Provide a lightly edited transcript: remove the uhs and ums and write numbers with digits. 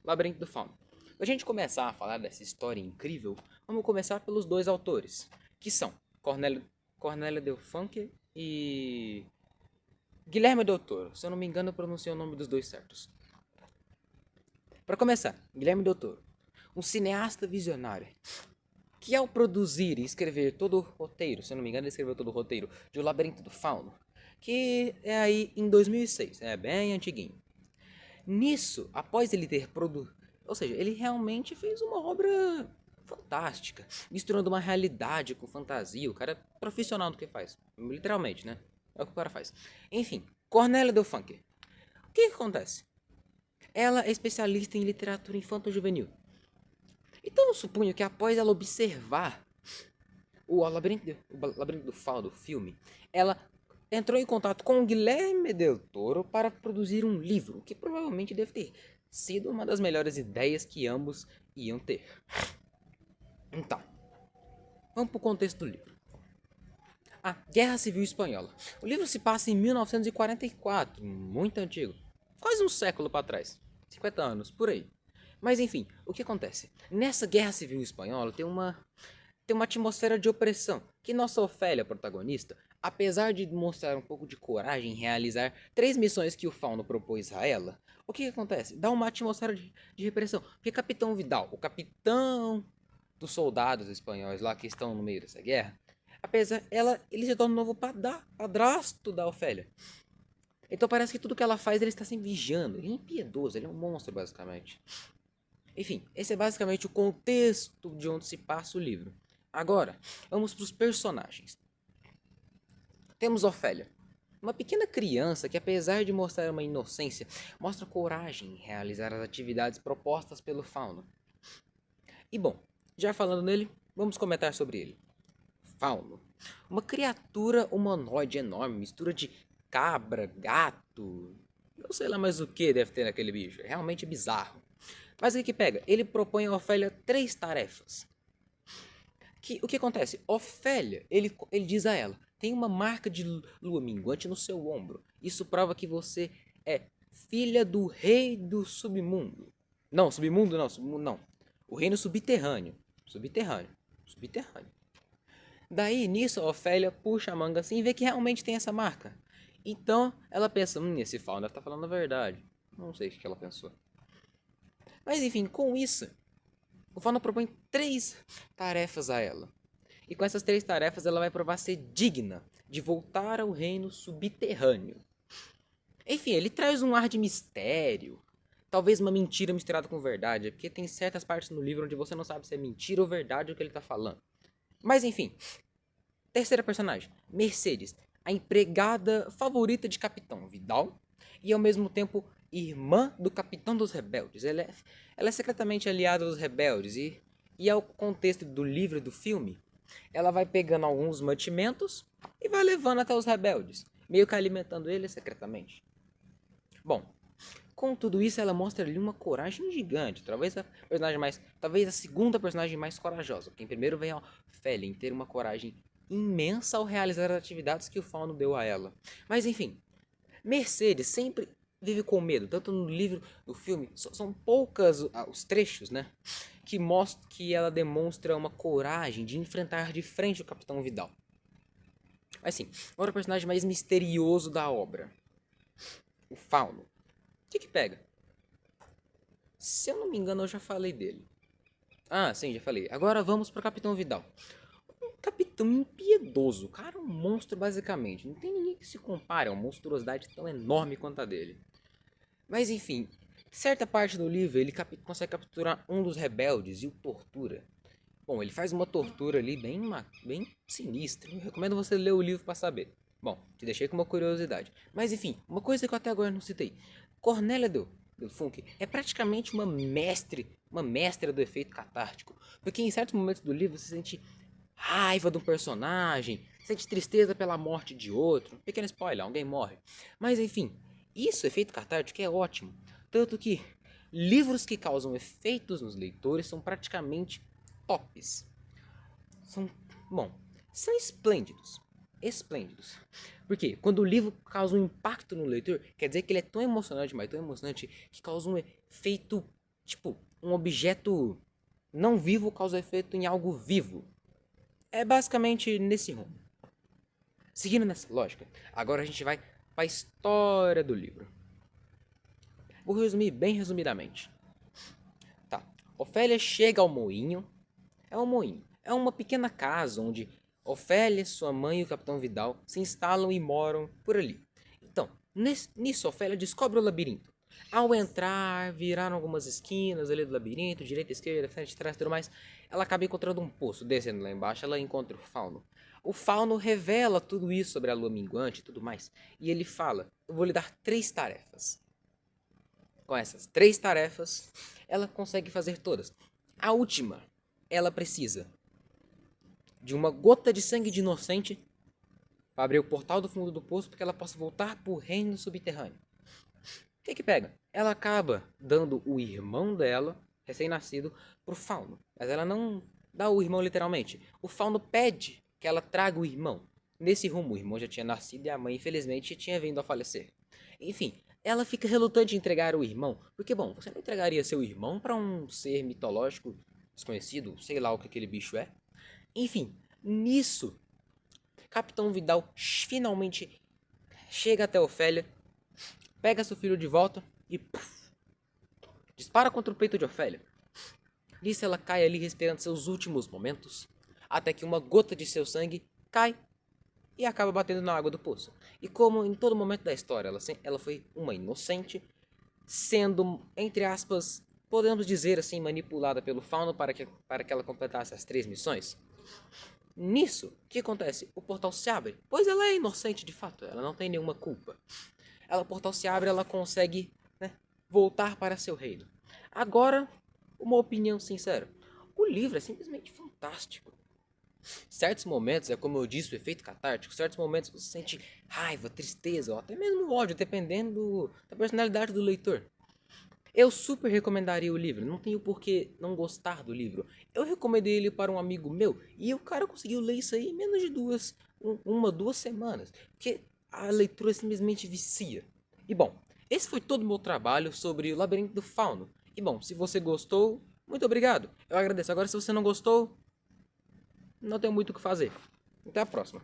Labirinto do Fauno. Pra gente começar a falar dessa história incrível, vamos começar pelos dois autores, que são Cornélio Del Funke e Guilherme Del Toro. Se eu não me engano, eu pronunciei o nome dos dois certos. Para começar, Guilherme Del Toro, um cineasta visionário, que ao produzir e escrever todo o roteiro, se eu não me engano, ele escreveu todo o roteiro de O Labirinto do Fauno, que é aí em 2006, é bem antiguinho. Nisso, após ele ter produzido, ou seja, ele realmente fez uma obra fantástica, misturando uma realidade com fantasia. O cara é profissional do que faz, literalmente, né? É o que o cara faz. Enfim, Cornélia Del Funke. O que acontece? Ela é especialista em literatura infanto-juvenil. Então eu suponho que após ela observar o Labirinto do Fauno, do filme, ela entrou em contato com o Guilherme Del Toro para produzir um livro, que provavelmente deve ter sido uma das melhores ideias que ambos iam ter. Então, vamos para o contexto do livro. A Guerra Civil Espanhola. O livro se passa em 1944, muito antigo, quase um século para trás, 50 anos, por aí. Mas enfim, o que acontece? Nessa Guerra Civil Espanhola tem uma atmosfera de opressão, que nossa Ofélia, protagonista, apesar de demonstrar um pouco de coragem em realizar 3 missões que o Fauno propôs a ela, o que acontece? Dá uma atmosfera de repressão. Porque Capitão Vidal, o capitão dos soldados espanhóis lá que estão no meio dessa guerra, ele se torna um novo padrasto da Ofélia. Então parece que tudo que ela faz ele está sempre vigiando. Ele é impiedoso, ele é um monstro basicamente. Enfim, esse é basicamente o contexto de onde se passa o livro. Agora, vamos para os personagens. Temos Ofélia, uma pequena criança que, apesar de mostrar uma inocência, mostra coragem em realizar as atividades propostas pelo Fauno. E bom, já falando nele, vamos comentar sobre ele. Fauno, uma criatura humanoide enorme, mistura de cabra, gato, não sei lá mais o que deve ter naquele bicho, é realmente bizarro. Mas o que pega? Ele propõe a Ofélia 3 tarefas. O que acontece? Ofélia, ele diz a ela: tem uma marca de lua minguante no seu ombro. Isso prova que você é filha do rei do submundo. Não, submundo não, submundo não. O reino subterrâneo. Subterrâneo. Subterrâneo. Daí, nisso, a Ofélia puxa a manga assim e vê que realmente tem essa marca. Então, ela pensa: esse Fauno deve estar falando a verdade. Não sei o que ela pensou. Mas enfim, com isso, o Fauno propõe 3 tarefas a ela. E com essas 3 tarefas ela vai provar ser digna de voltar ao reino subterrâneo. Enfim, ele traz um ar de mistério. Talvez uma mentira misturada com verdade, porque tem certas partes no livro onde você não sabe se é mentira ou verdade o que ele está falando. Mas enfim, terceira personagem, Mercedes, a empregada favorita de Capitão Vidal e ao mesmo tempo irmã do Capitão dos Rebeldes. Ela é secretamente aliada dos rebeldes e ao contexto do livro e do filme, ela vai pegando alguns mantimentos e vai levando até os rebeldes, meio que alimentando eles secretamente. Bom, com tudo isso ela mostra ali uma coragem gigante, talvez a segunda personagem mais corajosa, porque em primeiro vem a Félin ter uma coragem imensa ao realizar as atividades que o Fauno deu a ela. Mas enfim, Mercedes sempre vive com medo, tanto no livro, no filme, são poucas os trechos, né, que mostram que ela demonstra uma coragem de enfrentar de frente o Capitão Vidal. Mas sim, agora o personagem mais misterioso da obra, o Fauno. O que pega? Se eu não me engano, eu já falei dele. Ah, sim, já falei. Agora vamos pro Capitão Vidal. Um capitão impiedoso, cara, um monstro basicamente. Não tem ninguém que se compare a uma monstruosidade tão enorme quanto a dele. Mas enfim, certa parte do livro ele consegue capturar um dos rebeldes e o tortura. Bom, ele faz uma tortura ali bem sinistra. Eu recomendo você ler o livro para saber. Bom, te deixei com uma curiosidade. Mas enfim, uma coisa que eu até agora não citei. Cornélia Del Funke é praticamente uma mestra do efeito catártico. Porque em certos momentos do livro você sente raiva de um personagem, sente tristeza pela morte de outro. Pequeno spoiler, alguém morre. Mas enfim, isso, efeito catártico, é ótimo. Tanto que livros que causam efeitos nos leitores são praticamente tops. São, bom, são esplêndidos. Esplêndidos. Porque quando o livro causa um impacto no leitor, quer dizer que ele é tão emocionante, mas tão emocionante, que causa um efeito Tipo, um objeto não vivo causa efeito em algo vivo. É basicamente nesse rumo. Seguindo nessa lógica, agora a gente vai para a história do livro. Vou resumir bem resumidamente. Tá. Ofélia chega ao moinho. É um moinho. É uma pequena casa onde Ofélia, sua mãe e o Capitão Vidal se instalam e moram por ali. Então, nisso Ofélia descobre o labirinto. Ao entrar, viraram algumas esquinas ali do labirinto, direita, esquerda, frente, trás, tudo mais, ela acaba encontrando um poço. Descendo lá embaixo, ela encontra o Fauno. O Fauno revela tudo isso sobre a lua minguante e tudo mais. E ele fala: eu vou lhe dar 3 tarefas. Com essas 3 tarefas, ela consegue fazer todas. A última, ela precisa de uma gota de sangue de inocente para abrir o portal do fundo do poço para que ela possa voltar para o reino subterrâneo. O que pega? Ela acaba dando o irmão dela, recém-nascido, pro Fauno. Mas ela não dá o irmão literalmente. O Fauno pede que ela traga o irmão. Nesse rumo, o irmão já tinha nascido e a mãe, infelizmente, tinha vindo a falecer. Enfim, ela fica relutante em entregar o irmão. Porque, bom, você não entregaria seu irmão para um ser mitológico desconhecido, sei lá o que aquele bicho é. Enfim, nisso, Capitão Vidal finalmente chega até Ofélia, pega seu filho de volta e dispara contra o peito de Ofélia. Nisso ela cai ali respirando seus últimos momentos, até que uma gota de seu sangue cai e acaba batendo na água do poço. E como em todo momento da história ela foi uma inocente, sendo, entre aspas, podemos dizer assim, manipulada pelo Fauno para que ela completasse as 3 missões. Nisso, o que acontece? O portal se abre, pois ela é inocente de fato, ela não tem nenhuma culpa. O portal se abre, ela consegue, né, voltar para seu reino. Agora, uma opinião sincera. O livro é simplesmente fantástico. Certos momentos, é como eu disse, o efeito catártico. Certos momentos você sente raiva, tristeza, ou até mesmo ódio, dependendo da personalidade do leitor. Eu super recomendaria o livro, não tenho por que não gostar do livro. Eu recomendei ele para um amigo meu e o cara conseguiu ler isso aí em menos de 2 semanas. Porque a leitura simplesmente vicia. E bom, esse foi todo o meu trabalho sobre o Labirinto do Fauno. E bom, se você gostou, muito obrigado. Eu agradeço. Agora, se você não gostou, não tenho muito o que fazer. Até a próxima.